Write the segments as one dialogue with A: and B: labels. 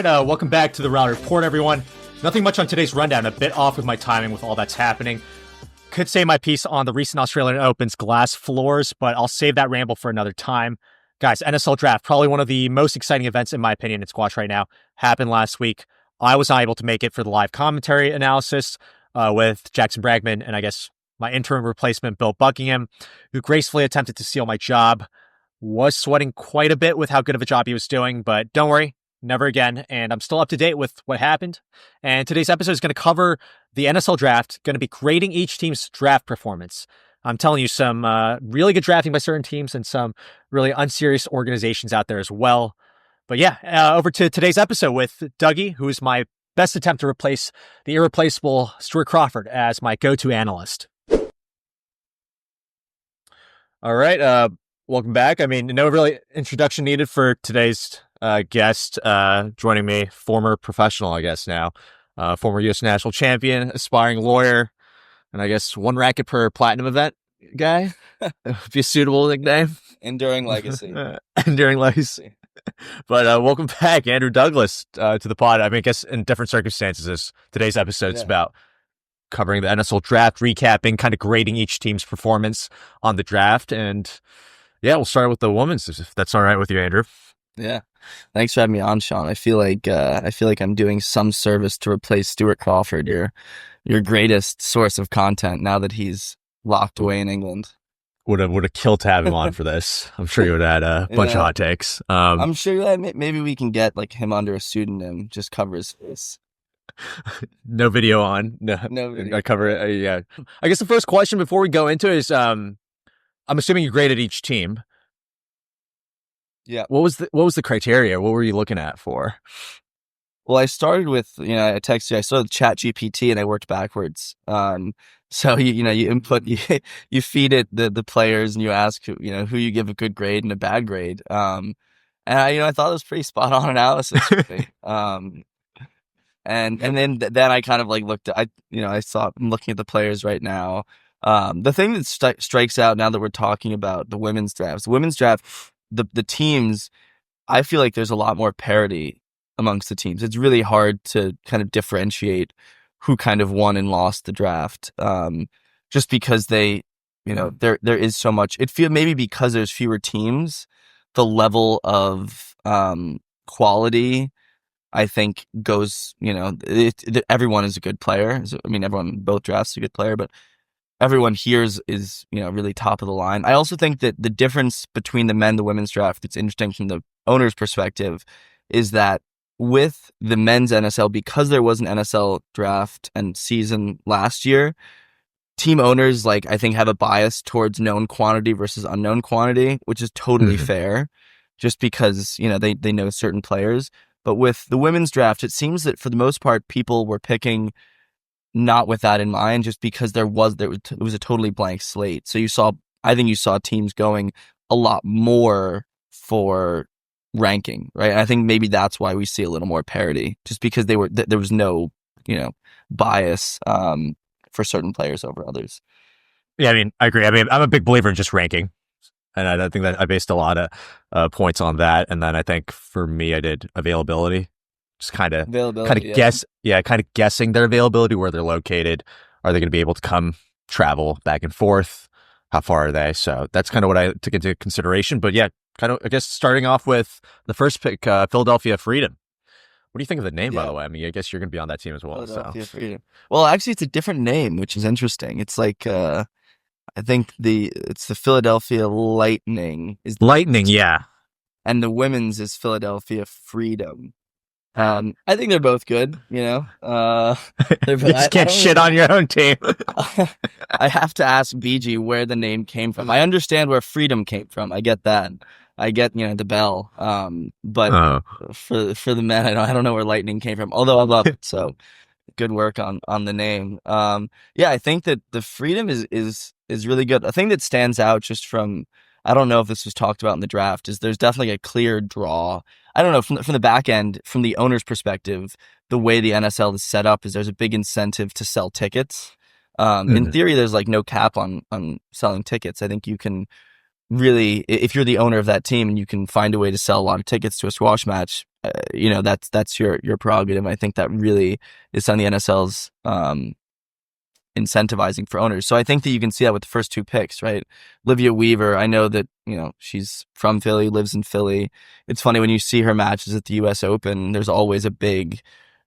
A: right, welcome back to the Round Report, everyone. Nothing much on today's rundown, a bit off with my timing with all that's happening. Could say my piece on the recent Australian Open's glass floors, but I'll save that ramble for another time. Guys, NSL Draft, probably one of the most exciting events, in my opinion, in squash right now, happened last week. I was not able to make it for the live commentary analysis with Jackson Bragman and I guess my interim replacement, Bill Buckingham, who gracefully attempted to steal my job. Was sweating quite a bit with how good of a job he was doing, but don't worry, never again. And I'm still up to date with what happened. And today's episode is going to cover the NSL Draft, going to be grading each team's draft performance. I'm telling you some really good drafting by certain teams and some really unserious organizations out there as well. But yeah, over to today's episode with Dougie, who is my best attempt to replace the irreplaceable Stuart Crawford as my go-to analyst. All right, welcome back. I mean, no really introduction needed for today's guest joining me, former professional, I guess now, former U.S. national champion, aspiring lawyer, and I guess one racket per platinum event guy. Be a suitable nickname.
B: Enduring legacy.
A: Enduring legacy. But welcome back, Andrew Douglas, to the pod. I mean, I guess in different circumstances, as today's episode is about covering the NSL Draft, recapping, kind of grading each team's performance on the draft. And yeah, we'll start with the women's, if that's all right with you, Andrew.
B: Yeah. Thanks for having me on, Sean. I feel like I'm doing some service to replace Stuart Crawford, your greatest source of content now that he's locked away in England.
A: Would have killed to have him on for this. I'm sure you would have had a bunch of hot takes.
B: I'm sure that maybe we can get like him under a pseudonym, just cover his face.
A: No video on. No video. I cover it. Yeah. I guess the first question before we go into it is, I'm assuming you graded each team.
B: Yeah.
A: What was the criteria? What were you looking at for?
B: Well, I started with, I texted you, I started with ChatGPT and I worked backwards. So you input, you feed it the players and you ask who you give a good grade and a bad grade. And I thought it was pretty spot on analysis. And then I kind of like looked at, I'm looking at the players right now. The thing that strikes out now that we're talking about the women's draft, the teams, I feel like there's a lot more parity amongst the teams. It's really hard to kind of differentiate who kind of won and lost the draft, just because there is so much. It feels maybe because there's fewer teams, the level of quality, I think, goes. Everyone is a good player. I mean, everyone in both drafts is a good player, but everyone here is really top of the line. I also think that the difference between the men and the women's draft that's interesting from the owner's perspective is that with the men's NSL, because there was an NSL draft and season last year, team owners I think have a bias towards known quantity versus unknown quantity, which is totally fair, just because they know certain players. But with the women's draft, it seems that for the most part, people were picking not with that in mind, just because it was a totally blank slate. So I think you saw teams going a lot more for ranking, right? And I think maybe that's why we see a little more parity, just because there was no bias for certain players over others.
A: Yeah, I mean, I agree. I mean, I'm a big believer in just ranking, and I think that I based a lot of points on that. And then I think for me, I did availability. Just kind of guessing their availability, where they're located. Are they going to be able to travel back and forth? How far are they? So that's kind of what I took into consideration. But yeah, kind of, I guess, starting off with the first pick, Philadelphia Freedom. What do you think of the name, by the way? I mean, I guess you're going to be on that team as well.
B: Philadelphia Freedom. Well, actually, it's a different name, which is interesting. It's like, I think it's the Philadelphia Lightning.
A: Lightning, yeah.
B: And the women's is Philadelphia Freedom. I think they're both good, you just
A: can't shit on your own team.
B: I have to ask BG where the name came from. I understand where Freedom came from. I get that. I get, the bell. But for the men, I don't know where Lightning came from, although I love it. So good work on the name. I think that the Freedom is really good. A thing that stands out just from, I don't know if this was talked about in the draft, is there's definitely a clear draw. I don't know, from the back end, from the owner's perspective, the way the NSL is set up is there's a big incentive to sell tickets. In theory, there's no cap on selling tickets. I think you can really, if you're the owner of that team and you can find a way to sell a lot of tickets to a squash match, that's your prerogative. I think that really is on the NSL's incentivizing for owners. So I think that you can see that with the first 2 picks, right? Olivia Weaver, I know that, she's from Philly, lives in Philly. It's funny when you see her matches at the US Open, there's always a big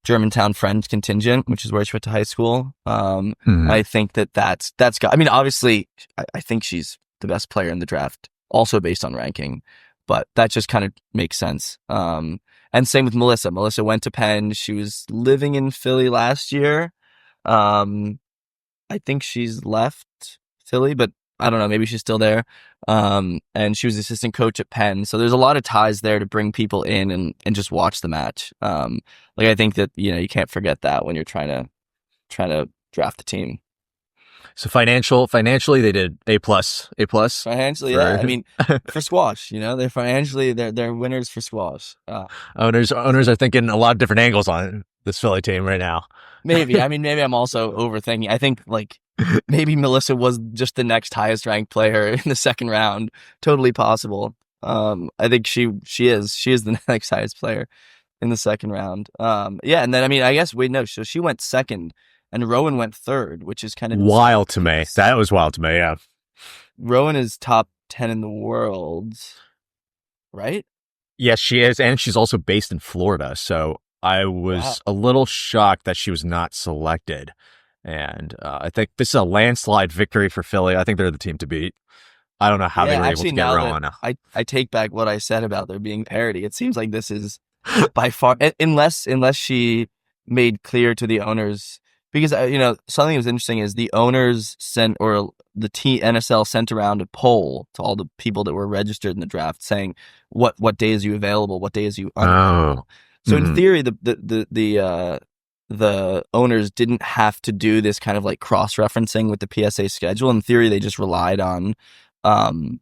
B: Germantown Friends contingent, which is where she went to high school. I think that's got, obviously, I think she's the best player in the draft, also based on ranking, but that just kind of makes sense. And same with Melissa. Melissa went to Penn. She was living in Philly last year. I think she's left Philly, but I don't know. Maybe she's still there. And she was assistant coach at Penn. So there's a lot of ties there to bring people in and just watch the match. I think that, you can't forget that when you're trying to draft a team.
A: So financially, they did A+.
B: Financially, yeah. For squash, they're financially, they're winners for squash.
A: Owners are thinking a lot of different angles on this Philly team right now.
B: Maybe. Maybe I'm also overthinking. I think maybe Melissa was just the next highest ranked player in the second round. Totally possible. I think she is the next highest player in the second round. Yeah. And then, I guess, wait, no. So she went second and Rowan went third, which is kind of
A: wild to me. That was wild to me. Yeah.
B: Rowan is top 10 in the world, right?
A: Yes, she is. And she's also based in Florida. So I was a little shocked that she was not selected. And I think this is a landslide victory for Philly. I think they're the team to beat. I don't know how they were able to get Rowan.
B: I take back what I said about there being parity. It seems like this is by far, unless she made clear to the owners, because something that was interesting is the owners sent, or the NSL sent around a poll to all the people that were registered in the draft saying what days are you available, what days are you unavailable. So in theory, the owners didn't have to do this kind of cross-referencing with the PSA schedule. In theory, they just relied on the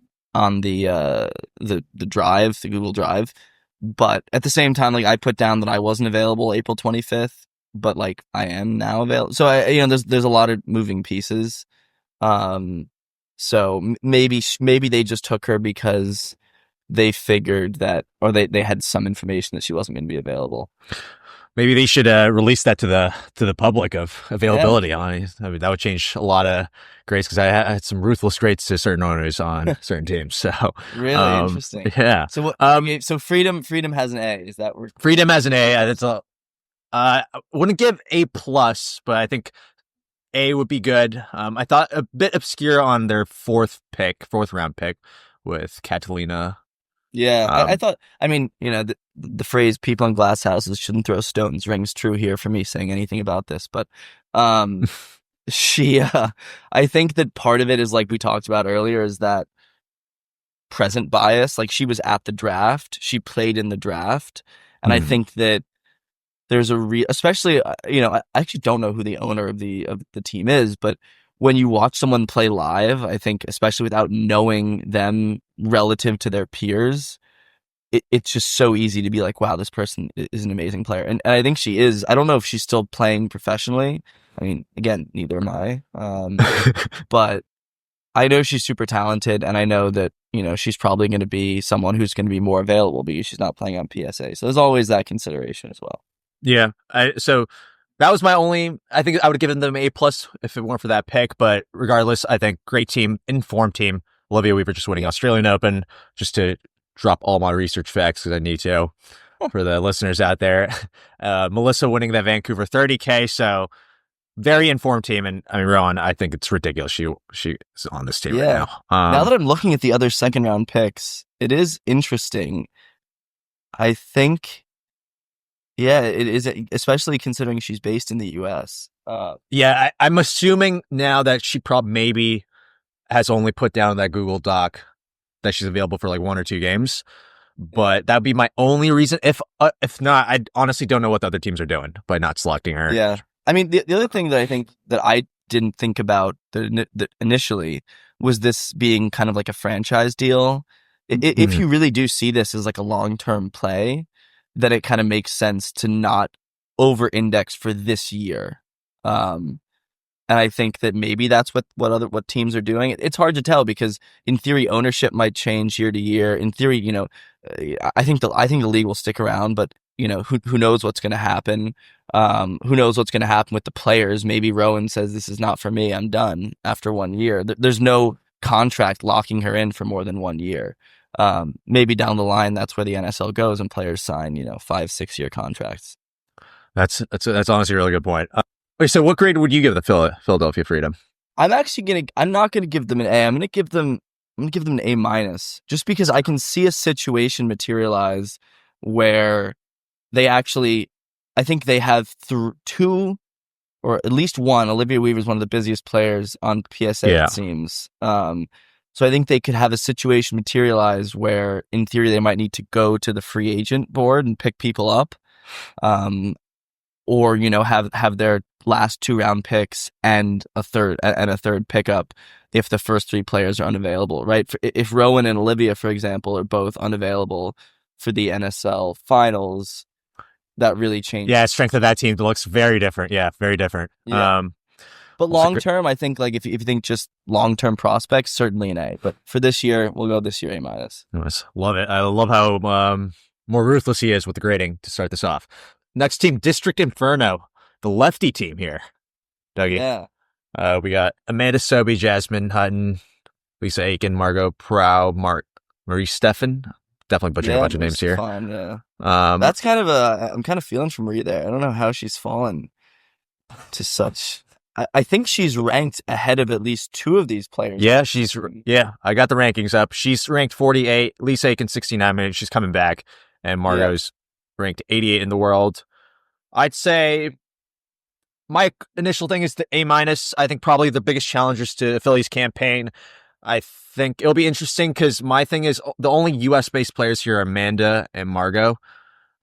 B: drive, the Google Drive. But at the same time, I put down that I wasn't available April 25th, but I am now available. So there's a lot of moving pieces. So maybe they just took her because they figured that, or they had some information that she wasn't going to be available.
A: Maybe they should release that to the public of availability. Yeah. That would change a lot of grades, because I had some ruthless grades to certain owners on certain teams. So
B: really interesting.
A: Yeah.
B: So so Freedom has an A. Is that where
A: Freedom has an A? That's I wouldn't give A+, but I think A would be good. I thought a bit obscure on their fourth round pick with Catalina.
B: Yeah, I thought, the phrase "people in glass houses shouldn't throw stones" rings true here for me saying anything about this. But she, I think that part of it is, like we talked about earlier, is that present bias. She was at the draft, she played in the draft, and I think that there's especially, I actually don't know who the owner of the team is, but when you watch someone play live, I think, especially without knowing them relative to their peers, it's just so easy to be like, wow, this person is an amazing player. And I think she is. I don't know if she's still playing professionally. Again, neither am I. But I know she's super talented, and I know that, she's probably going to be someone who's going to be more available because she's not playing on PSA. So there's always that consideration as well.
A: Yeah. So that was my only, I think I would have given them A+ if it weren't for that pick. But regardless, I think great team, informed team. Olivia Weaver just winning Australian Open, just to drop all my research facts because I need to for the listeners out there. Melissa winning that Vancouver 30K. So very informed team. And Rowan, I think it's ridiculous she's on this team right now.
B: Now that I'm looking at the other second round picks, it is interesting. I think, yeah, it is, especially considering she's based in the US.
A: I'm assuming now that she maybe has only put down that Google Doc that she's available for 1 or 2 games. But that would be my only reason. If not, I honestly don't know what the other teams are doing by not selecting her.
B: Yeah. The other thing that I think that I didn't think about that initially was this being kind of like a franchise deal. If you really do see this as a long-term play, that it kind of makes sense to not over-index for this year. And I think that maybe that's what teams are doing. It's hard to tell because in theory ownership might change year to year. In theory, I think the league will stick around, but who knows what's going to happen? Who knows what's going to happen with the players? Maybe Rowan says, this is not for me. I'm done after 1 year. There's no contract locking her in for more than 1 year. Maybe down the line, that's where the NSL goes and players sign, 5-6 year contracts.
A: That's honestly a really good point. Okay, so what grade would you give the Philadelphia Freedom?
B: I'm not going to give them an A. I'm going to give them an A-, just because I can see a situation materialize where they actually, I think they have two, or at least one. Olivia Weaver is one of the busiest players on PSA, it seems. So I think they could have a situation materialize where, in theory, they might need to go to the free agent board and pick people up, or have their last 2 round picks and a third pickup if the first 3 players are unavailable. Right? If Rowan and Olivia, for example, are both unavailable for the NSL finals, that really changes.
A: Yeah, strength of that team looks very different. Yeah, very different.
B: Yeah. But long term, I think, like, if you think just long term prospects, certainly an A. But for this year, we'll go this year A-.
A: Nice. Love it. I love how more ruthless he is with the grading to start this off. Next team, District Inferno, the lefty team here. Dougie.
B: Yeah.
A: We got Amanda Sobey, Jasmine Hutton, Lisa Aiken, Margot Prow, Marie Steffen. Definitely butchering a bunch of names here.
B: Fine, yeah. That's I'm kind of feeling for Marie there. I don't know how she's fallen to such. I think she's ranked ahead of at least 2 of these players.
A: Yeah, I got the rankings up. She's ranked 48. Lisa Aiken 69. She's coming back, and Margot's ranked 88 in the world. I'd say my initial thing is the A-. I think probably the biggest challengers to Philly's campaign. I think it'll be interesting because my thing is the only U.S.-based players here are Amanda and Margot.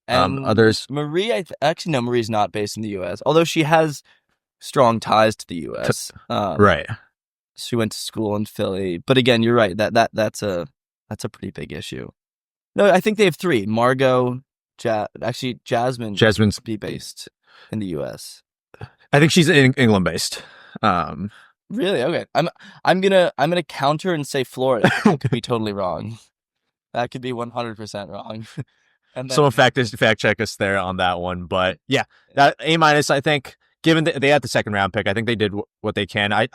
B: And
A: others,
B: Marie, actually, no, Marie's not based in the U.S., although she has strong ties to the U.S.
A: Right.
B: She went to school in Philly, but again, you're right. That's a pretty big issue. No, I think they have 3. Margot, Jasmine's be based in the U.S.
A: I think she's England based.
B: Really? Okay. I'm gonna counter and say Florida. That could be totally wrong. That could be 100% wrong. And then,
A: someone fact check us there on that one, but yeah, that A-. I think, given that they had the second round pick, I think they did what they can. I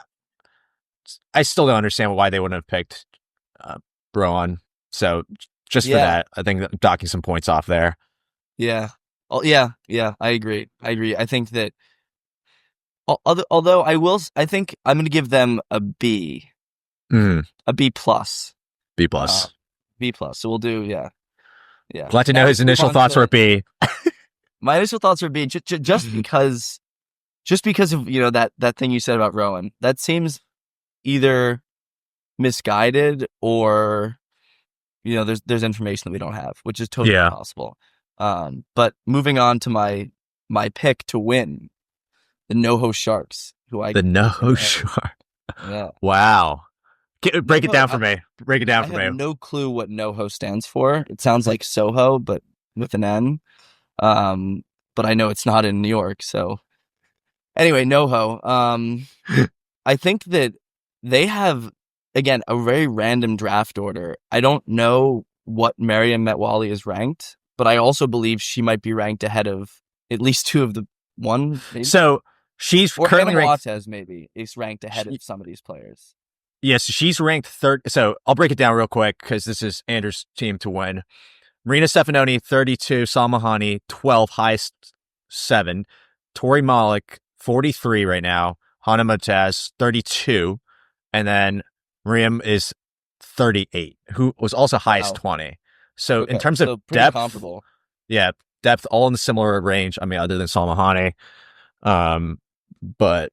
A: still don't understand why they wouldn't have picked Rowan. So just for that, I think docking some points off there.
B: Yeah. Oh, yeah. I agree. I think that. Although I think I'm going to give them a B, a B plus,
A: B plus.
B: So we'll do yeah.
A: Glad to know his initial thoughts were B.
B: My initial thoughts were B, just because of that thing you said about Rowan. That seems either misguided or there's information that we don't have, which is totally possible. But moving on to my pick to win. The NoHo Sharks, the
A: NoHo Sharks.
B: Yeah.
A: Wow. Break it down for me. I
B: have no clue what NoHo stands for. It sounds like Soho, but with an N. But I know it's not in New York. So anyway, NoHo. I think that they have, again, a very random draft order. I don't know what Mariam Metwali is ranked, but I also believe she might be ranked ahead of at least 2 of the one. Maybe?
A: So she's currently ranked.
B: Watez maybe is ranked ahead of some of these players.
A: Yes, she's ranked 3rd. So I'll break it down real quick because this is Andrew's team to win. Marina Stefanoni, 32. Salma Hani, 12, highest 7. Tori Malik, 43 right now. Hana Motaz, 32. And then Miriam is 38, who was also highest 20. So in terms of depth,
B: comparable.
A: Yeah, depth, all in the similar range. I mean, other than Salma Hani. But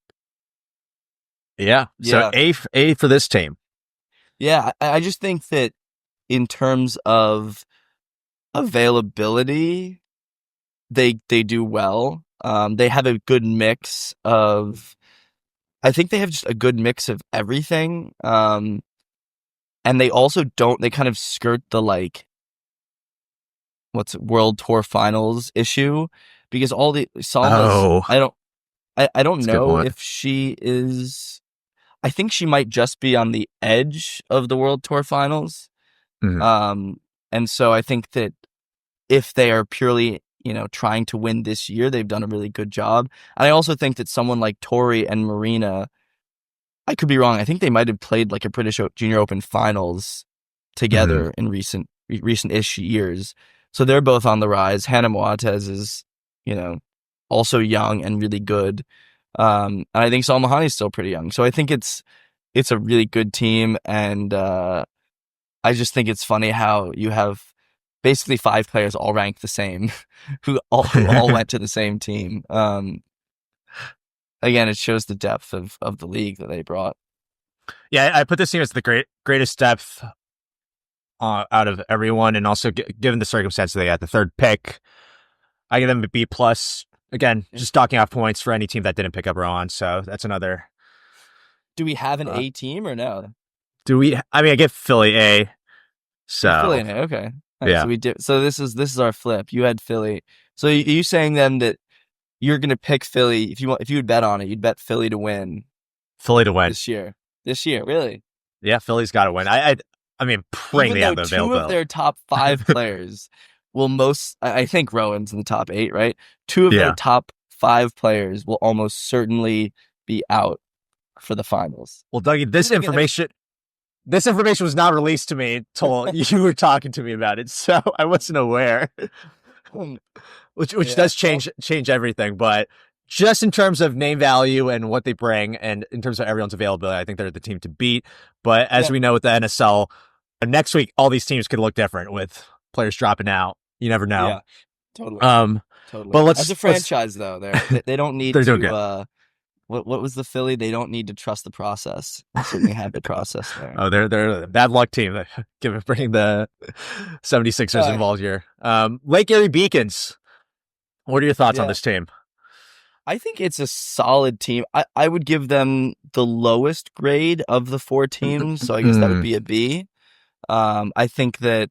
A: yeah, so A for this team.
B: Yeah, I just think that in terms of availability, they do well. They have a good mix of. I think they have just a good mix of everything. And they also don't. They kind of skirt the World Tour Finals issue because all the Salma's. I don't know if she is. I think she might just be on the edge of the World Tour Finals. Mm-hmm. And so I think that if they are purely trying to win this year, they've done a really good job. And I also think that someone like Tori and Marina, I could be wrong, I think they might have played like a British Junior Open finals together in recent-ish years. So they're both on the rise. Hannah Moatez is, also young and really good. And I think Salmahani is still pretty young. So I think it's a really good team. And I just think it's funny how you have basically 5 players all ranked the same who all went to the same team. Again, it shows the depth of the league that they brought.
A: Yeah, I put this team as the greatest depth out of everyone, and also given the circumstances they had the third pick, I give them a B plus. Again, just docking off points for any team that didn't pick up Rowan. So that's another.
B: Do we have an A team or no?
A: Do we? I mean, I give Philly A. So
B: Philly an A, okay. Right,
A: yeah.
B: So we did. So this is our flip. You had Philly. So you saying then that you're going to pick Philly if you would bet on it, you'd bet Philly to win.
A: Philly to win
B: this year. This year, really?
A: Yeah, Philly's got to win. I mean, praying they have the availability.
B: 2 of their top 5 players will I think Rowan's in the top 8, right? 2 of their top 5 players will almost certainly be out for the finals.
A: Well, Dougie, this information was not released to me until you were talking to me about it, so I wasn't aware. Which does change everything, but just in terms of name value and what they bring, and in terms of everyone's availability, I think they're the team to beat. But as we know with the NSL, next week all these teams could look different with players dropping out. You never know.
B: Yeah, totally. Totally.
A: But
B: as a franchise, though, they don't need to. What was the Philly? They don't need to trust the process. They certainly have the process there.
A: Oh, they're a bad luck team. Bringing the 76ers involved here. Lake Erie Beacons. What are your thoughts on this team?
B: I think it's a solid team. I would give them the lowest grade of the 4 teams, so I guess that would be a B. I think that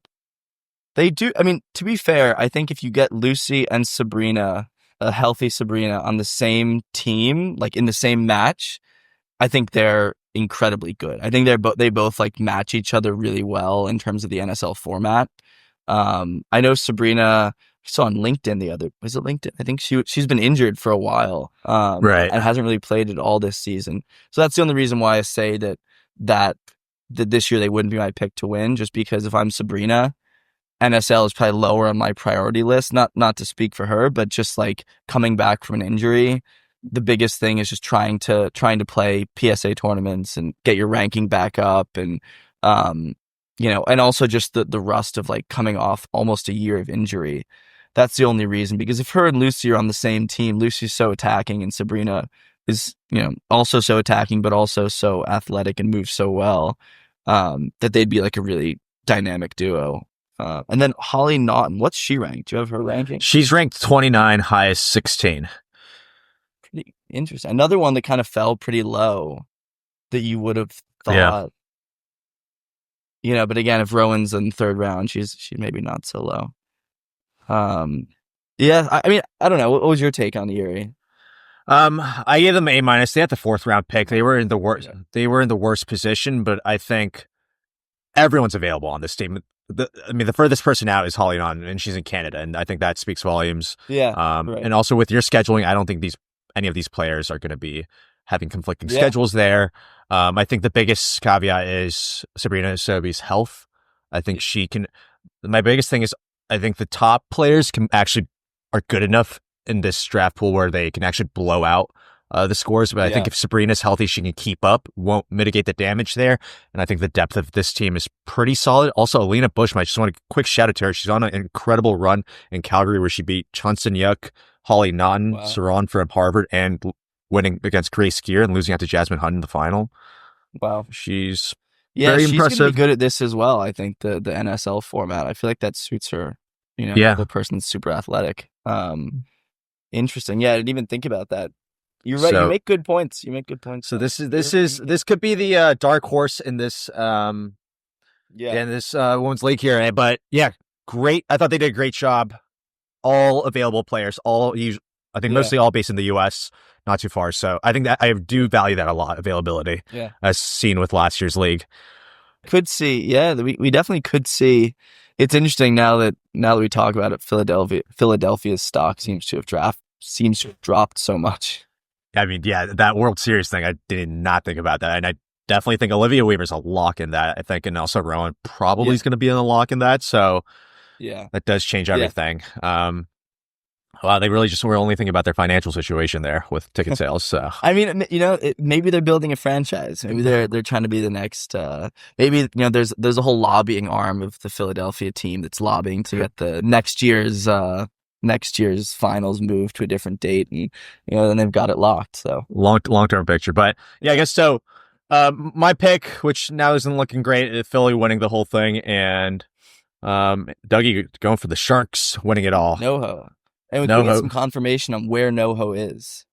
B: they do. I mean, to be fair, I think if you get Lucy and Sabrina, a healthy Sabrina, on the same team, like in the same match, I think they're incredibly good. I think they both like match each other really well in terms of the NSL format. I know Sabrina. I saw on LinkedIn was it LinkedIn? I think she's been injured for a while,
A: right,
B: and hasn't really played at all this season. So that's the only reason why I say that this year they wouldn't be my pick to win. Just because if I'm Sabrina, NSL is probably lower on my priority list. Not to speak for her, but just like coming back from an injury, the biggest thing is just trying to play PSA tournaments and get your ranking back up, and and also just the rust of like coming off almost a year of injury. That's the only reason, because if her and Lucy are on the same team, Lucy's so attacking and Sabrina is, also so attacking, but also so athletic and moves so well, that they'd be like a really dynamic duo. And then Holly Naughton, what's she ranked? Do you have her ranking?
A: She's ranked 29, highest 16.
B: Pretty interesting. Another one that kind of fell pretty low that you would have thought. But again, if Rowan's in 3rd round, she's maybe not so low. I mean, I don't know. What was your take on Erie?
A: I gave them A-. They had the 4th round pick. They were in the worst. They were in the worst position, but I think everyone's available on this team. The furthest person out is Holly Naughton, and she's in Canada, and I think that speaks volumes.
B: Yeah.
A: Right. And also with your scheduling, I don't think any of these players are going to be having conflicting schedules there. I think the biggest caveat is Sabrina Sobi's health. I think she can. My biggest thing is I think the top players are good enough in this draft pool where they can actually blow out the scores. But I think if Sabrina's healthy, she can keep up, won't mitigate the damage there. And I think the depth of this team is pretty solid. Also, Alina Bushman, I just want a quick shout out to her. She's on an incredible run in Calgary where she beat Chunson Yuk, Holly Naughton, Saran from Harvard, and winning against Grace Gear and losing out to Jasmine Hunt in the final.
B: Wow.
A: She's very impressive.
B: She's going to be good at this as well. I think the NSL format, I feel like that suits her. The person that's super athletic. Interesting. Yeah, I didn't even think about that. You're right. You make good points.
A: So this could be the dark horse in this in this women's league here. But yeah, great. I thought they did a great job. All available players, mostly all based in the U.S., not too far. So I think that I do value that a lot, availability, as seen with last year's league.
B: Could see, we definitely could see It's interesting now that we talk about it. Philadelphia's stock seems to have dropped so much.
A: I mean, yeah, that World Series thing, I did not think about that. And I definitely think Olivia Weaver's a lock in that. I think, and also Rowan probably is going to be in a lock in that. So
B: yeah,
A: that does change everything. Wow, they really just were only thinking about their financial situation there with ticket sales. So
B: I mean, maybe they're building a franchise. Maybe they're trying to be the next. Maybe there's a whole lobbying arm of the Philadelphia team that's lobbying to get the next year's finals moved to a different date, and then they've got it locked. So
A: long-term picture, but yeah, I guess so. My pick, which now isn't looking great, is Philly winning the whole thing, and Dougie going for the Sharks winning it all.
B: NoHo. And we can get some confirmation on where NoHo is.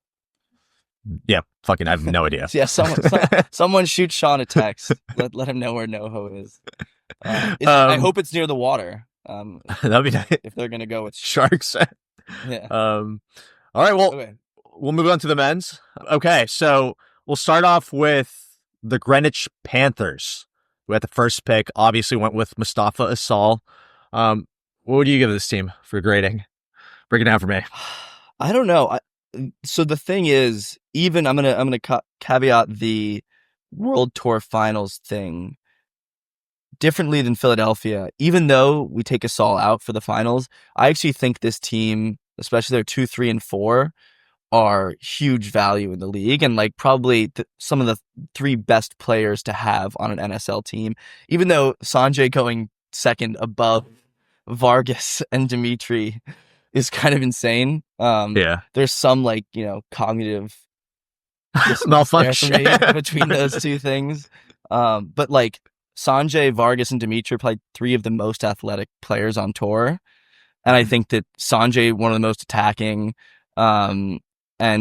A: Yeah, fucking, I have no idea.
B: Yeah, someone shoot Sean a text. Let him know where NoHo is. I hope it's near the water.
A: That'd be nice
B: if they're gonna go with
A: Sharks.
B: Yeah.
A: All right. Well, we'll move on to the men's. Okay, so we'll start off with the Greenwich Panthers, who had the first pick. Obviously, went with Mustafa Asal. What would you give this team for grading? Break it down for me.
B: I don't know. So the thing is, even I'm gonna caveat the World Tour Finals thing differently than Philadelphia. Even though we take Asal out for the finals, I actually think this team, especially their 2, 3, and 4, are huge value in the league, and like probably some of the 3 best players to have on an NSL team. Even though Sanjay going second above Vargas and Dimitri is kind of insane. There's some cognitive
A: malfunction
B: between those two things. But like Sanjay, Vargas, and Dimitri are probably 3 of the most athletic players on tour. And I think that Sanjay, one of the most attacking, and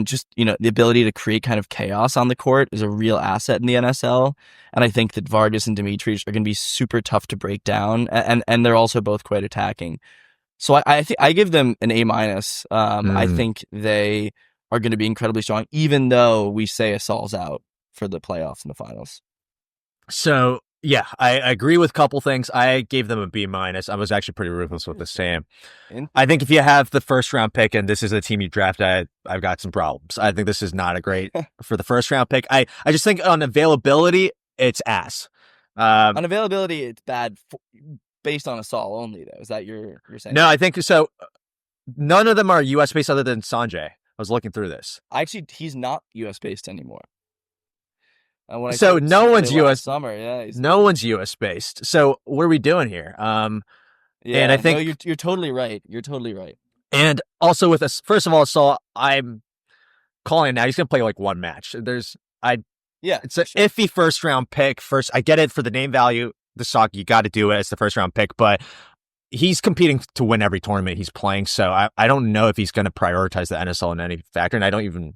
B: just, the ability to create kind of chaos on the court is a real asset in the NSL. And I think that Vargas and Dimitri are going to be super tough to break down. And they're also both quite attacking. So I think I give them an A-. I think they are going to be incredibly strong, even though we say Asal's out for the playoffs and the finals.
A: So, yeah, I agree with a couple things. I gave them a B-. I was actually pretty ruthless with the same. I think if you have the first round pick and this is a team you drafted, I've got some problems. I think this is not a great for the first round pick. I just think on availability, it's ass.
B: On availability, it's bad based on Asal only, though. Is that you're saying?
A: No, I think so. None of them are U.S. based other than Sanjay. I was looking through this.
B: Actually, he's not U.S. based anymore.
A: So no one's U.S.
B: Summer, yeah.
A: No one's U.S. based. So what are we doing here? And I think
B: you're totally right. You're totally right.
A: And also with us, first of all, so I'm calling it now. He's gonna play like one match. It's an iffy first round pick. First, I get it for the name value. The stock, you got to do it as the first round pick, but he's competing to win every tournament he's playing. So I don't know if he's going to prioritize the NSL in any factor, and I don't even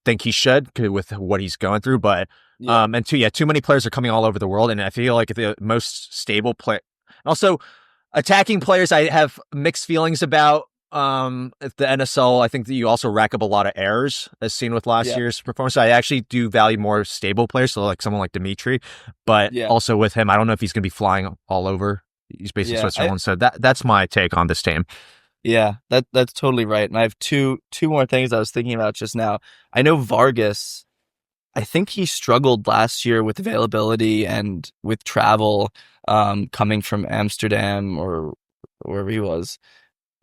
A: think he should with what he's going through. But too many players are coming all over the world, and I feel like the most stable play. Also, attacking players, I have mixed feelings about. The NSL, I think that you also rack up a lot of errors, as seen with last year's performance. So I actually do value more stable players, so like someone like Dimitri. But also with him, I don't know if he's going to be flying all over. He's based in Switzerland, so that's my take on this team.
B: Yeah, that's totally right. And I have two more things I was thinking about just now. I know Vargas, I think he struggled last year with availability and with travel, coming from Amsterdam or wherever he was.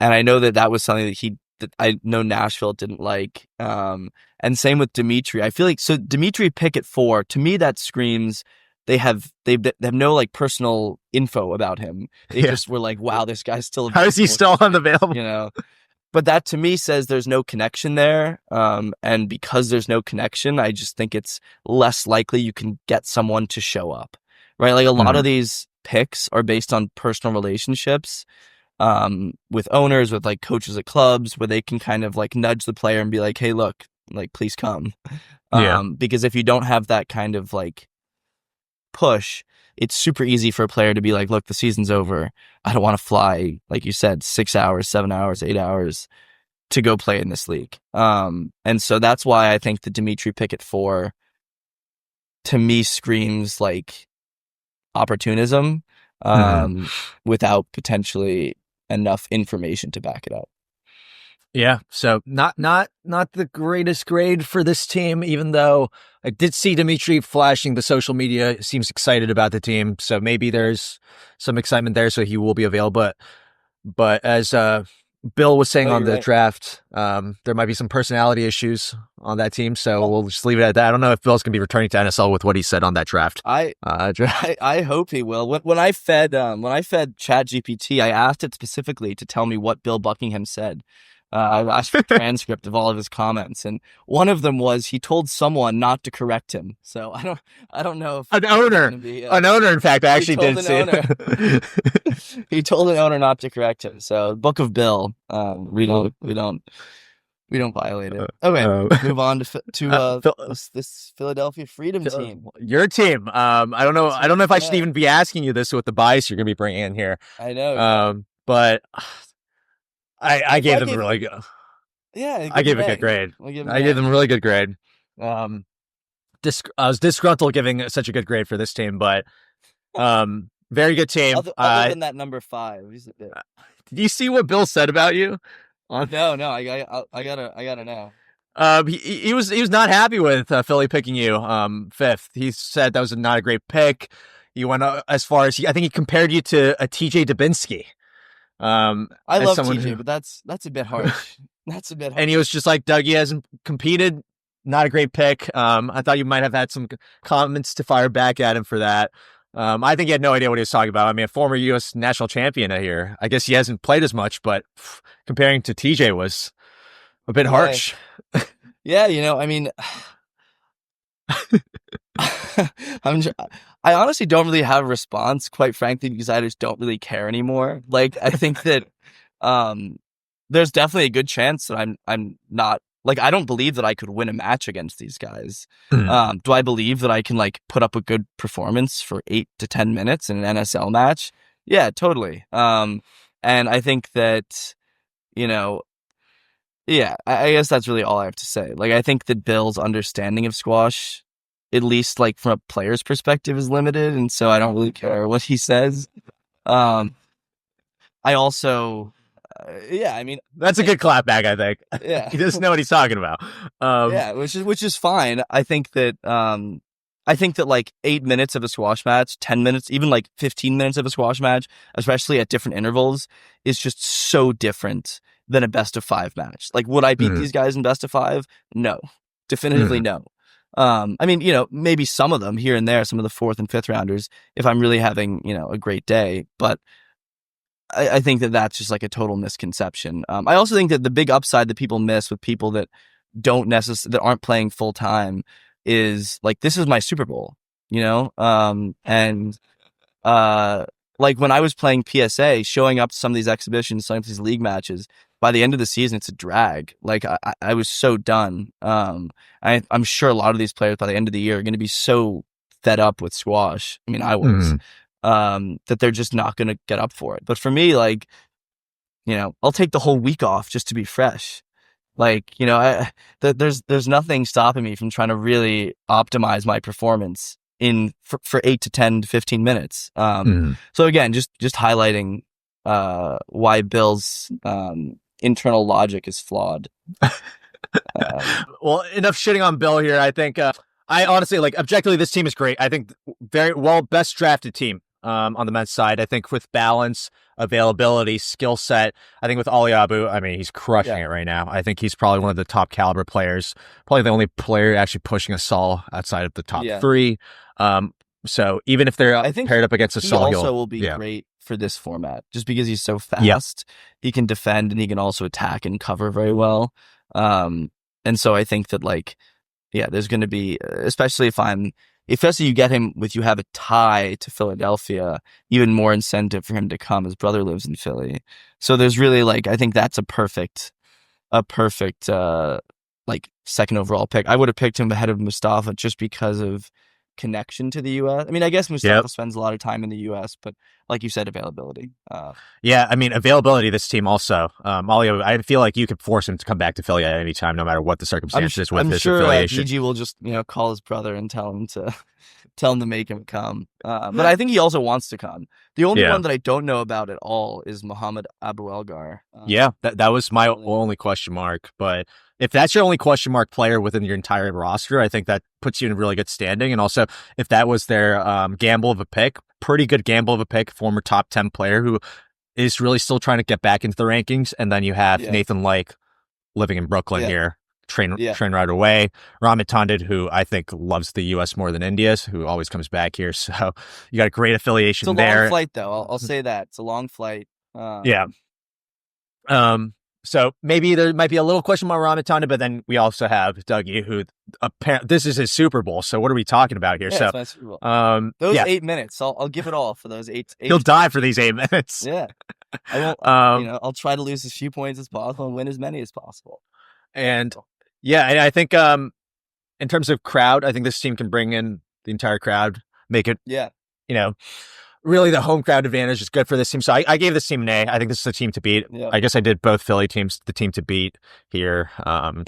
B: And I know that was something that I know Nashville didn't like. And same with Dimitri. I feel like, so Dimitri pick at 4, to me that screams they have no like personal info about him. They just were like, wow, this guy's still available.
A: How is he still unavailable?
B: But that to me says there's no connection there. And because there's no connection, I just think it's less likely you can get someone to show up, right? Like a lot of these picks are based on personal relationships. With owners, with like coaches at clubs, where they can kind of like nudge the player and be like, hey, look, like, please come. Because if you don't have that kind of like push, it's super easy for a player to be like, look, the season's over. I don't want to fly, like you said, 6 hours, 7 hours, 8 hours to go play in this league. And so that's why I think the Dimitri pick at 4 to me screams like opportunism. without potentially enough information to back it up.
A: Yeah, so not the greatest grade for this team, even though I did see Dimitri flashing the social media. Seems excited about the team, so maybe there's some excitement there, so he will be available. But as Bill was saying on the draft, there might be some personality issues on that team, so we'll just leave it at that. I don't know if Bill's going to be returning to NSL with what he said on that draft.
B: I hope he will. When I fed ChatGPT, I asked it specifically to tell me what Bill Buckingham said. I asked for a transcript of all of his comments, and one of them was he told someone not to correct him. So I don't know if
A: an owner, in fact, I actually did see it.
B: He told an owner not to correct him. So Book of Bill, we don't violate it. Okay, move on to this Philadelphia Freedom team.
A: Your team. I don't know if I should even be asking you this with the bias you're going to be bringing in here.
B: I know,
A: but. I gave them really good.
B: Yeah,
A: I gave a good grade. I gave them a really good grade. I was disgruntled giving such a good grade for this team, but very good team.
B: Other than that number 5, he's a bit.
A: Did you see what Bill said about you?
B: No, I gotta know.
A: He was not happy with Philly picking you 5th. He said that was not a great pick. You went as far as I think he compared you to a TJ Dubinsky.
B: I love TJ, but that's a bit harsh. That's a bit harsh.
A: And he was just like, Dougie hasn't competed. Not a great pick. I thought you might have had some comments to fire back at him for that. I think he had no idea what he was talking about. I mean, a former U.S. national champion here. I guess he hasn't played as much, but comparing to TJ was a bit harsh.
B: Yeah, I mean, I honestly don't really have a response, quite frankly, because I just don't really care anymore. Like, I think that there's definitely a good chance that I'm not, like, I don't believe that I could win a match against these guys. Do I believe that I can, like, put up a good performance for 8 to 10 minutes in an NSL match? Yeah, totally. And I think that, yeah, I guess that's really all I have to say. Like, I think that Bill's understanding of squash, at least like from a player's perspective, is limited, and so I don't really care what he says. I also, I mean,
A: that's a good clapback. I think.
B: Yeah,
A: he doesn't know what he's talking about.
B: Yeah, which is fine. I think that like 8 minutes of a squash match, 10 minutes, even like 15 minutes of a squash match, especially at different intervals, is just so different than a best of 5 match. Like, would I beat these guys in best of 5? No, definitively no. I mean, maybe some of them here and there, some of the 4th and 5th rounders, if I'm really having, a great day. But I think that that's just like a total misconception. I also think that the big upside that people miss with people that that aren't playing full time is like, this is my Super Bowl, and like when I was playing PSA, showing up to some of these exhibitions, some of these league matches, by the end of the season, it's a drag. Like, I was so done. I'm sure a lot of these players by the end of the year are going to be so fed up with squash. I mean, I was, that they're just not going to get up for it. But for me, like, I'll take the whole week off just to be fresh. Like, there's nothing stopping me from trying to really optimize my performance for 8 to 10 to 15 minutes. So again, just highlighting why Bill's internal logic is flawed.
A: Well, enough shitting on Bill here. I think I honestly, like, objectively, this team is great. I think very well, best drafted team on the men's side. I think with balance, availability, skill set. I think with Ali Abu, I mean, he's crushing it right now. I think he's probably one of the top caliber players, probably the only player actually pushing a Saul outside of the top 3. So even if they're paired up against a Saul,
B: he also will be great for this format, just because he's so fast. He can defend and he can also attack and cover very well. And so I think that, like, there's going to be, especially if you get him you have a tie to Philadelphia, even more incentive for him to come. His brother lives in Philly. So there's really, like, I think that's a perfect like, 2nd overall pick. I would have picked him ahead of Mustafa just because of connection to the U.S. I mean, I guess Mustafa spends a lot of time in the U.S., but like you said, availability.
A: I mean, availability, this team also. Malia, I feel like you could force him to come back to Philly at any time, no matter what the circumstances with his affiliation.
B: I'm sure will just, call his brother and tell him to make him come. But I think he also wants to come. The only
A: Yeah.
B: one that I don't know about at all is Muhammad Abu Elgar.
A: Yeah, that was my only question mark. But if that's your only question mark player within your entire roster, I think that puts you in a really good standing. And also, if that was their gamble of a pick, pretty good gamble of a pick, former top 10 player who is really still trying to get back into the rankings. And then you have Nathan Lake living in Brooklyn here, train right away. Ramit Tandon, who I think loves the U.S. more than India's, who always comes back here. So you got a great affiliation there.
B: It's a long flight, though. I'll say that. It's a long flight.
A: Yeah. So maybe there might be a little question mark Ramit Tandon, but then we also have Dougie, who this is his Super Bowl. So what are we talking about here?
B: Yeah,
A: so
B: it's my Super Bowl. Those 8 minutes, I'll give it all for those eight.
A: He'll die for these 8 minutes.
B: Yeah, I won't. I'll try to lose as few points as possible and win as many as possible.
A: And I think in terms of crowd, I think this team can bring in the entire crowd, make it really the home crowd advantage is good for this team. So I gave this team an A. I think this is a team to beat. Yeah. I guess I did both Philly teams, the team to beat here. I will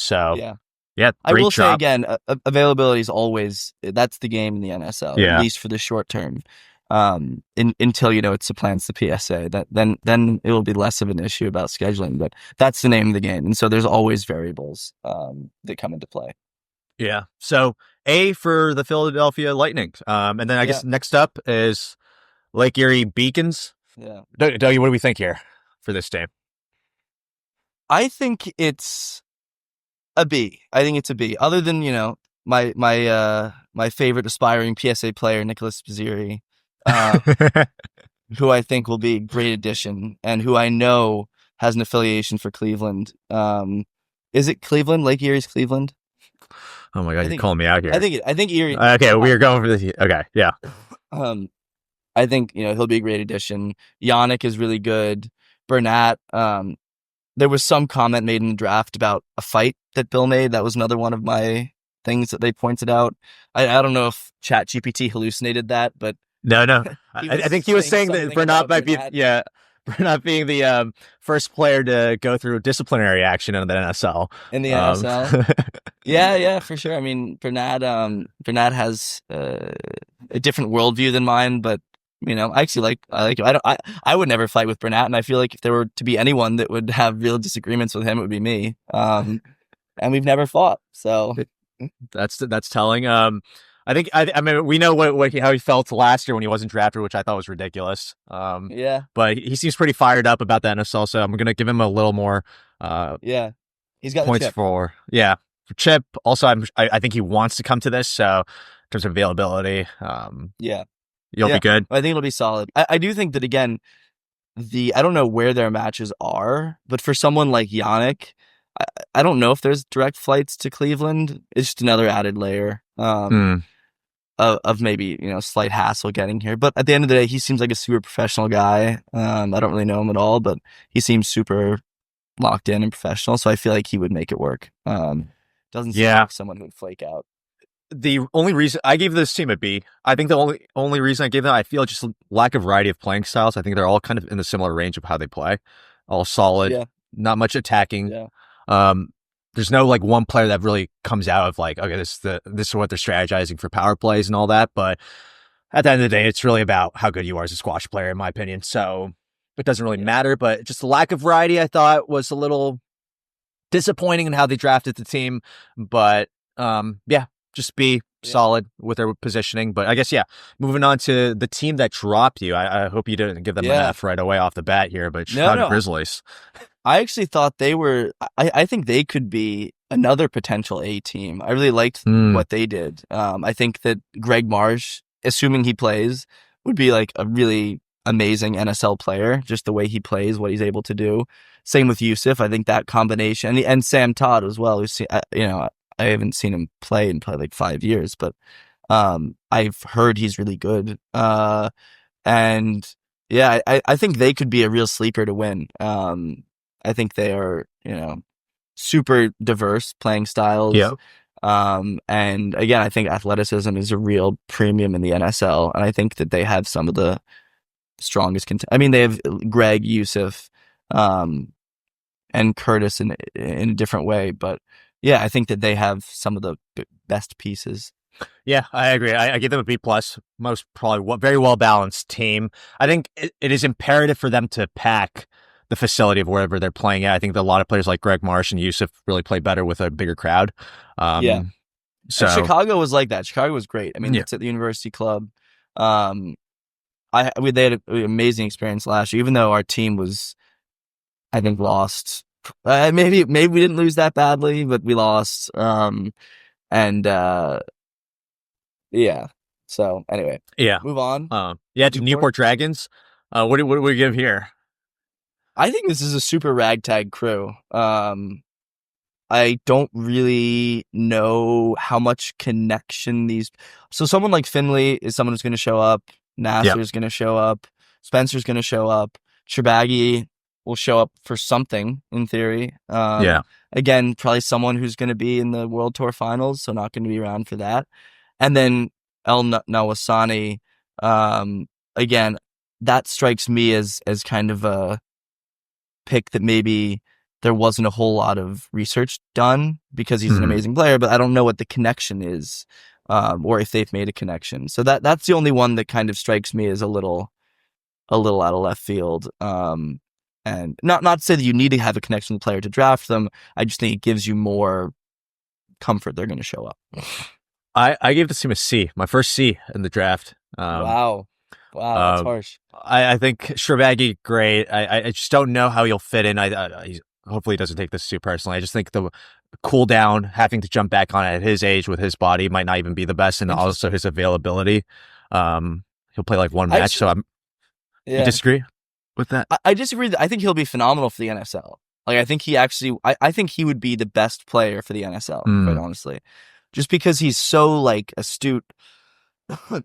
A: say again, availability is always, that's the game in the NSL, at least for the short term. Until it supplants the PSA, then it will be less of an issue about scheduling. But that's the name of the game, and so there's always variables that come into play. Yeah. So A for the Philadelphia Lightning, and then I guess next up is Lake Erie Beacons.
B: Yeah.
A: Dougie, what do we think here for this game?
B: I think it's a B. I think it's a B. Other than my favorite aspiring PSA player, Nicholas Pizziri. Who I think will be a great addition and who I know has an affiliation for Cleveland. Is it Cleveland? Lake Erie's Cleveland?
A: Oh my God, you're calling me out here.
B: I think Erie.
A: Okay, we are going for this. Okay, yeah.
B: I think he'll be a great addition. Yannick is really good. Bernat. There was some comment made in the draft about a fight that Bill made. That was another one of my things that they pointed out. I don't know if ChatGPT hallucinated that, but
A: no. I think he was saying that Bernat might be Bernat being the first player to go through disciplinary action in the NSL.
B: NSL, yeah, for sure. I mean, Bernat has a different worldview than mine, but I actually I like him. I would never fight with Bernat, and I feel like if there were to be anyone that would have real disagreements with him, it would be me. And we've never fought, so
A: that's telling. I think I mean we know how he felt last year when he wasn't drafted, which I thought was ridiculous. But he seems pretty fired up about the NSL, so I'm gonna give him a little more.
B: He's got
A: points
B: the chip.
A: for Chip. Also, I think he wants to come to this. So in terms of availability, you'll be good.
B: I think it'll be solid. I do think that again, I don't know where their matches are, but for someone like Yannick, I don't know if there's direct flights to Cleveland. It's just another added layer. Of maybe slight hassle getting here, but at the end of the day, he seems like a super professional guy. I don't really know him at all, but he seems super locked in and professional, so I feel like he would make it work. Doesn't seem like someone who would flake out.
A: The only reason I gave this team a B, I think the only reason I gave them, I feel just lack of variety of playing styles. I think they're all kind of in the similar range of how they play, all solid, not much attacking. There's no one player that really comes out of okay, this is what they're strategizing for power plays and all that. But at the end of the day, it's really about how good you are as a squash player, in my opinion. So it doesn't really matter. But just the lack of variety, I thought, was a little disappointing in how they drafted the team. But just be solid with their positioning. But I guess moving on to the team that dropped you. I hope you didn't give them an F right away off the bat here. But Chicago Grizzlies.
B: I actually thought they were. I think they could be another potential A team. I really liked what they did. I think that Greg Marsh, assuming he plays, would be a really amazing NSL player. Just the way he plays, what he's able to do. Same with Yusuf. I think that combination and Sam Todd as well. Who's I haven't seen him play in probably 5 years, but I've heard he's really good. And I think they could be a real sleeper to win. I think they are, super diverse playing styles.
A: Yeah.
B: And again, I think athleticism is a real premium in the NSL. And I think that they have some of the strongest they have Greg, Yusuf, and Curtis in a different way. But I think that they have some of the best pieces.
A: Yeah, I agree. I give them a B plus. Most probably very well balanced team. I think it is imperative for them to pack the facility of wherever they're playing at. I think that a lot of players like Greg Marsh and Yusuf really play better with a bigger crowd.
B: Yeah. And
A: So
B: Chicago was like that. Chicago was great. I mean,
A: yeah,
B: it's at the University Club. Um, they had an amazing experience last year, even though our team was, I think, lost. Maybe we didn't lose that badly, but we lost. And yeah. So anyway,
A: yeah,
B: move on.
A: yeah. To Newport Dragons. What do we give here?
B: I think this is a super ragtag crew. I don't really know how much connection these. So someone like Finley is someone who's going to show up. Nasser's going to show up. Spencer's going to show up. Shabaggy will show up for something in theory. Again, probably someone who's going to be in the World Tour Finals, so not going to be around for that. And then El Nawasani, again, that strikes me as kind of a pick that maybe there wasn't a whole lot of research done because he's an amazing player, but I don't know what the connection is, or if they've made a connection. So that's the only one that kind of strikes me as a little out of left field. And not to say that you need to have a connection with the player to draft them. I just think it gives you more comfort they're going to show up.
A: I gave this team a C, my first C in the draft.
B: Wow, that's harsh.
A: I think Shabaggy, great. I just don't know how he'll fit in. Hopefully he doesn't take this too personally. I just think the cool down, having to jump back on it at his age with his body might not even be the best, and also his availability. He'll play like one match, You disagree with that?
B: I disagree. I think he'll be phenomenal for the NSL. Like, I think I think he would be the best player for the NSL, quite honestly. Just because he's so, like, astute.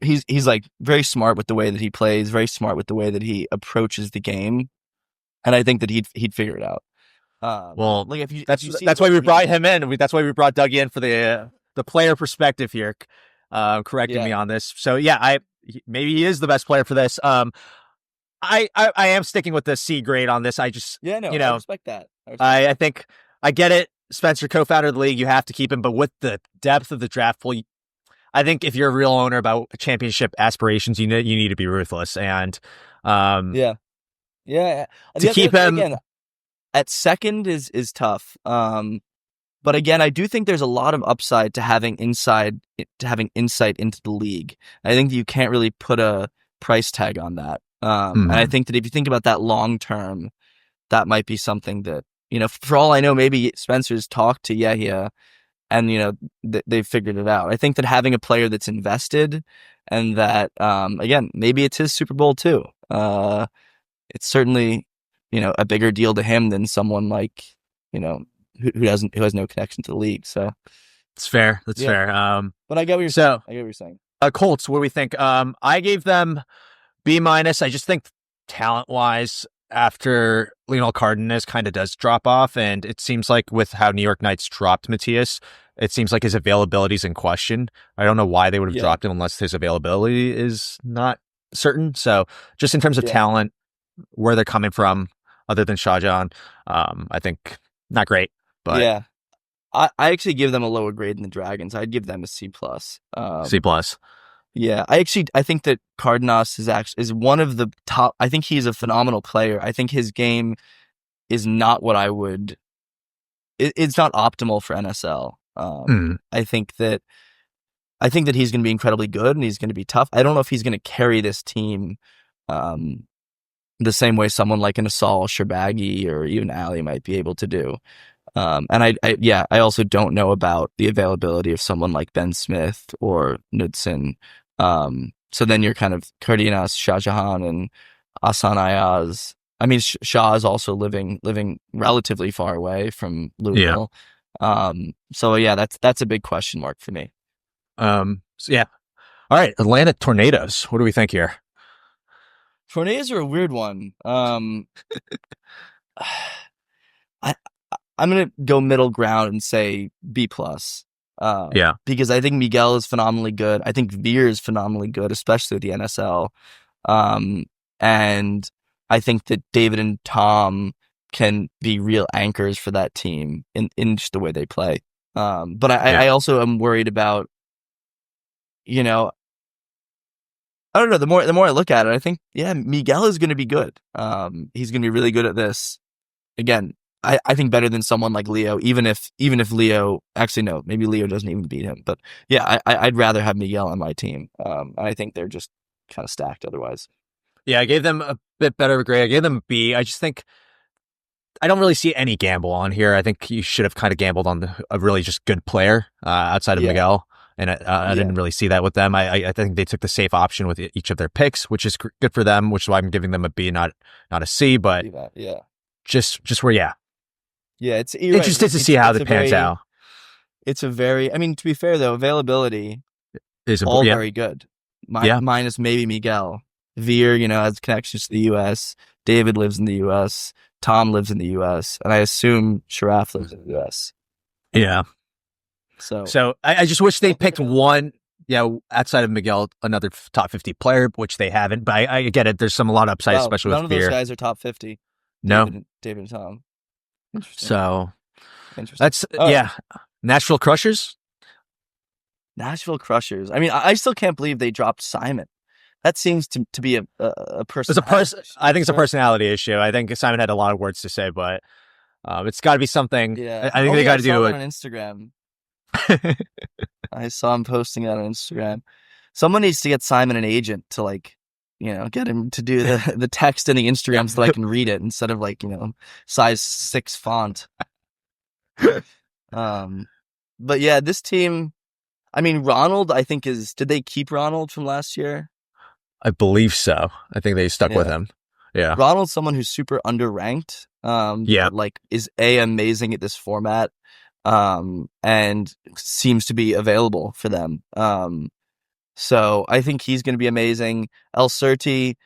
B: He's like very smart with the way that he plays, very smart with the way that he approaches the game. And I think that he'd figure it out.
A: Well, like that's why we brought him in. That's why we brought Dougie in for the player perspective here, correcting me on this. So yeah, maybe he is the best player for this. I am sticking with the C grade on this. I just
B: I respect that.
A: I think I get it. Spencer, co-founder of the league, you have to keep him, but with the depth of the draft pool, I think if you're a real owner about championship aspirations, you need to be ruthless and
B: to
A: keep him
B: again, at second is tough. But again, I do think there's a lot of upside to having insight into the league. I think that you can't really put a price tag on that. And I think that if you think about that long term, that might be something that, for all I know, maybe Spencer's talked to Yahya and, they've figured it out. I think that having a player that's invested and that, again, maybe it's his Super Bowl too. It's certainly, a bigger deal to him than someone like, who has no connection to the league. So
A: it's fair. That's fair.
B: But I get what you're saying. I get what you're saying.
A: Colts, what do we think? I gave them B-. I just think talent-wise, after Lionel Cardenas kind of does drop off, and it seems like with how New York Knights dropped Matthias, it seems like his availability is in question. I don't know why they would have dropped him unless his availability is not certain. So just in terms of talent, where they're coming from, other than Shahjahan, I think not great. But
B: I actually give them a lower grade than the Dragons. I'd give them a C+.
A: C+.
B: Yeah, I think that Cardenas is one of the top. I think he's a phenomenal player. I think his game is not what I would. It's not optimal for NSL. I think that he's going to be incredibly good and he's going to be tough. I don't know if he's going to carry this team the same way someone like an Asal, Shabaggy, or even Ali might be able to do. And I also don't know about the availability of someone like Ben Smith or Knudsen. So then you're kind of Cardenas, Shahjahan, and Asan Ayaz. I mean, Shah is also living relatively far away from Louisville. So yeah, that's a big question mark for me.
A: All right, Atlanta Tornadoes. What do we think here?
B: Tornadoes are a weird one. I'm going to go middle ground and say B+. Because I think Miguel is phenomenally good. I think Veer is phenomenally good, especially with the NSL. And I think that David and Tom can be real anchors for that team in just the way they play. But I also am worried about you know, I don't know. The more I look at it, I think, yeah, Miguel is going to be good. He's going to be really good at this. Again, I think better than someone like Leo, even if Leo, actually, no, maybe Leo doesn't even beat him. But yeah, I'd rather have Miguel on my team. I think they're just kind of stacked otherwise.
A: Yeah, I gave them a bit better of a grade. I gave them a B. I just think I don't really see any gamble on here. I think you should have kind of gambled on a really just good player outside of Miguel. And I didn't really see that with them. I think they took the safe option with each of their picks, which is good for them, which is why I'm giving them a B, not a C, but just where, yeah,
B: it's
A: interested to see how it pans out.
B: It's a very, I mean, to be fair though, availability is all very good. Minus maybe Miguel. Veer, has connections to the U.S. David lives in the U.S. Tom lives in the U.S. And I assume Sharaf lives in the U.S.
A: Yeah. So I just wish they picked one, outside of Miguel, another top 50 player, which they haven't. But I get it. There's a lot of upside, especially with Veer.
B: None of those guys are top 50.
A: No.
B: David and Tom. Interesting.
A: So that's, Nashville Crushers.
B: Nashville Crushers. I mean, I still can't believe they dropped Simon. That seems to be a person.
A: I think it's a personality issue. I think Simon had a lot of words to say, but it's got to be something.
B: Yeah.
A: I think they got to do
B: it on Instagram. I saw him posting that on Instagram. Someone needs to get Simon an agent to get him to do the text in the Instagram so that I can read it instead of size 6 font. But yeah, this team. I mean, Ronald, I think did they keep Ronald from last year?
A: I believe so. I think they stuck with him. Yeah.
B: Ronald's someone who's super underranked. Is amazing at this format. And seems to be available for them. So I think he's going to be amazing. El Surti,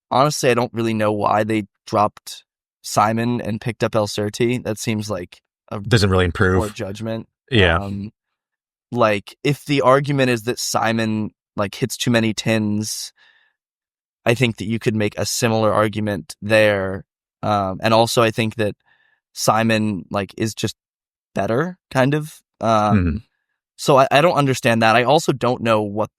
B: honestly, I don't really know why they dropped Simon and picked up El Surti. That seems like
A: doesn't really improve
B: poor judgment.
A: Yeah.
B: If the argument is that Simon hits too many tins, I think that you could make a similar argument there. And also I think that Simon is just better, kind of. So I don't understand that. I also don't know what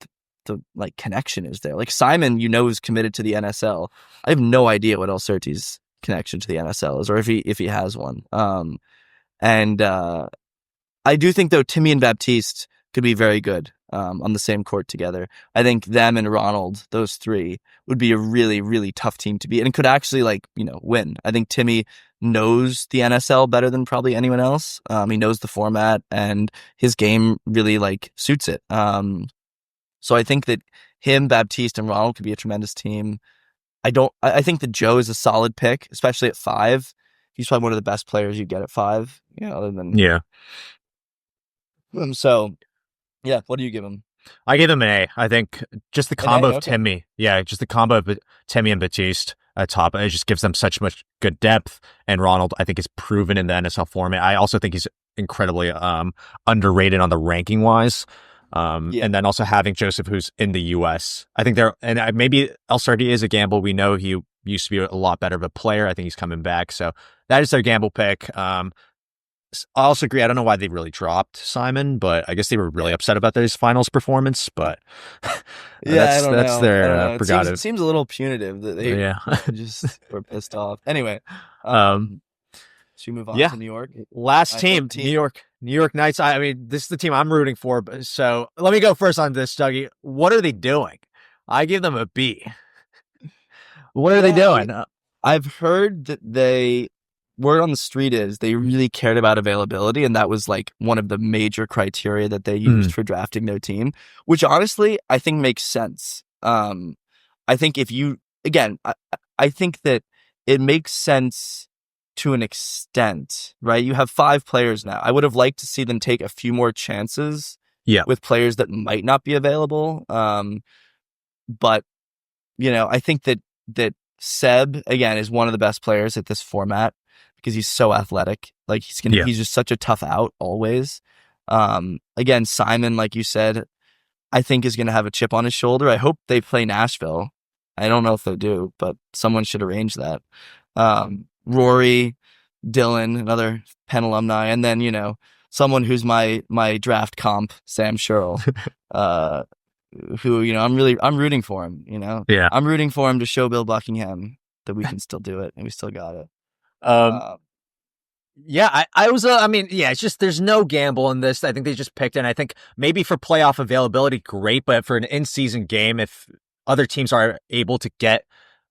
B: the connection is there. Simon, is committed to the NSL. I have no idea what El Surti's connection to the NSL is, or if he has one. And I do think though Timmy and Baptiste could be very good on the same court together. I think them and Ronald, those three, would be a really, really tough team to beat and could actually win. I think Timmy knows the NSL better than probably anyone else. He knows the format and his game really suits it. So I think that him, Baptiste, and Ronald could be a tremendous team. I think that Joe is a solid pick, especially at 5. He's probably one of the best players you get at 5. Other than So yeah, what do you give him?
A: I gave him an A. I think just the combo of Timmy. Yeah, just the combo of Timmy and Baptiste at top. It just gives them such much good depth. And Ronald, I think, is proven in the NSL format. I also think he's incredibly underrated on the ranking wise. And then also having Joseph, who's in the U.S. I think maybe El Sardi is a gamble. We know he used to be a lot better of a player. I think he's coming back. So that is their gamble pick. I also agree. I don't know why they really dropped Simon, but I guess they were really upset about his finals performance. But that's their prerogative.
B: It seems a little punitive that they just were pissed off. Anyway, should we move on to New York?
A: Last team, New York Knights. I mean, this is the team I'm rooting for. So let me go first on this, Dougie. What are they doing? I give them a B. What are they doing?
B: I've heard that word on the street is they really cared about availability, and that was one of the major criteria that they used for drafting their team, which honestly I think makes sense. I think I think that it makes sense to an extent, right? You have 5 players now. I would have liked to see them take a few more chances with players that might not be available. But I think that Seb, again, is one of the best players at this format because he's so athletic. He's just such a tough out always. Again, Simon, like you said, I think is going to have a chip on his shoulder. I hope they play Nashville. I don't know if they do, but someone should arrange that. Rory, Dylan, another Penn alumni, and then, someone who's my draft comp, Sam Sherrill. who, I'm rooting for him,
A: Yeah.
B: I'm rooting for him to show Bill Buckingham that we can still do it and we still got it.
A: Yeah, I was, it's just, there's no gamble in this. I think they just picked it. And I think maybe for playoff availability, great. But for an in-season game, if other teams are able to get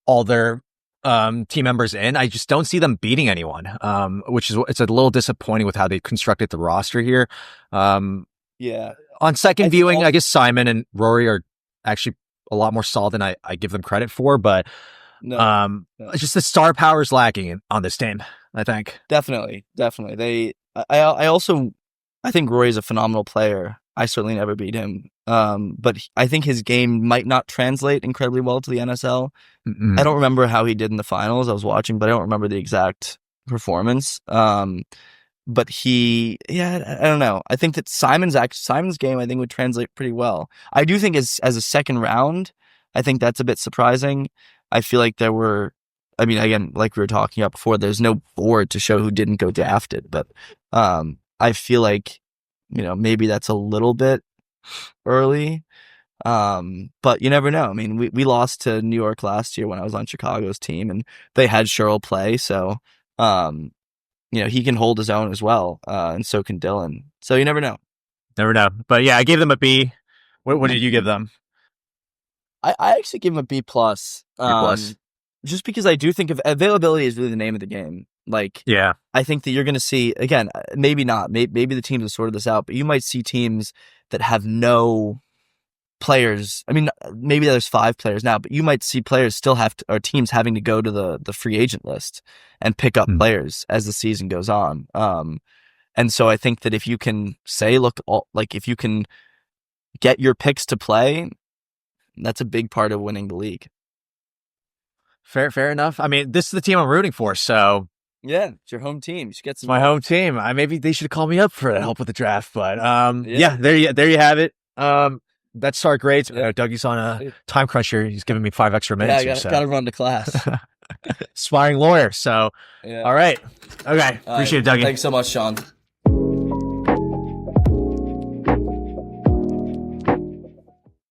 A: all their team members in, I just don't see them beating anyone, which is, it's a little disappointing with how they constructed the roster here.
B: Yeah.
A: On second viewing, I guess Simon and Rory are actually a lot more solid than I give them credit for. But just the star power is lacking on this team, I think.
B: Definitely. I think Rory's a phenomenal player. I certainly never beat him. But I think his game might not translate incredibly well to the NSL.
A: Mm-mm.
B: I don't remember how he did in the finals. I was watching, but I don't remember the exact performance. But I don't know. I think that Simon's game, I think, would translate pretty well. I do think as a second round, I think that's a bit surprising. I feel like again, like we were talking about before, there's no board to show who didn't go drafted. But I feel like, maybe that's a little bit early. But you never know. I mean, we lost to New York last year when I was on Chicago's team, and they had Cheryl play. So, he can hold his own as well. And so can Dylan. So you never know.
A: Never know. But yeah, I gave them a B. What did you give them?
B: I actually give him a B+. Just because I do think availability is really the name of the game. Like, yeah, I think that you're going to see, again, maybe not. Maybe the teams have sorted this out, but you might see teams that have no players. I mean, maybe there's 5 players now, but you might see players still or teams having to go to the free agent list and pick up players as the season goes on. And so I think that if you can if you can get your picks to play, that's a big part of winning the league.
A: Fair enough. I mean, this is the team I'm rooting for, so
B: yeah, it's your home team. You should get some.
A: It's my home team. Maybe they should call me up for help with the draft, but there you have it. That's our grades. Dougie's on a time crunch here. He's giving me 5 extra minutes.
B: Yeah, got to run to class.
A: Aspiring lawyer. So, all right. Okay. Appreciate it, Dougie.
B: Thanks so much, Sean.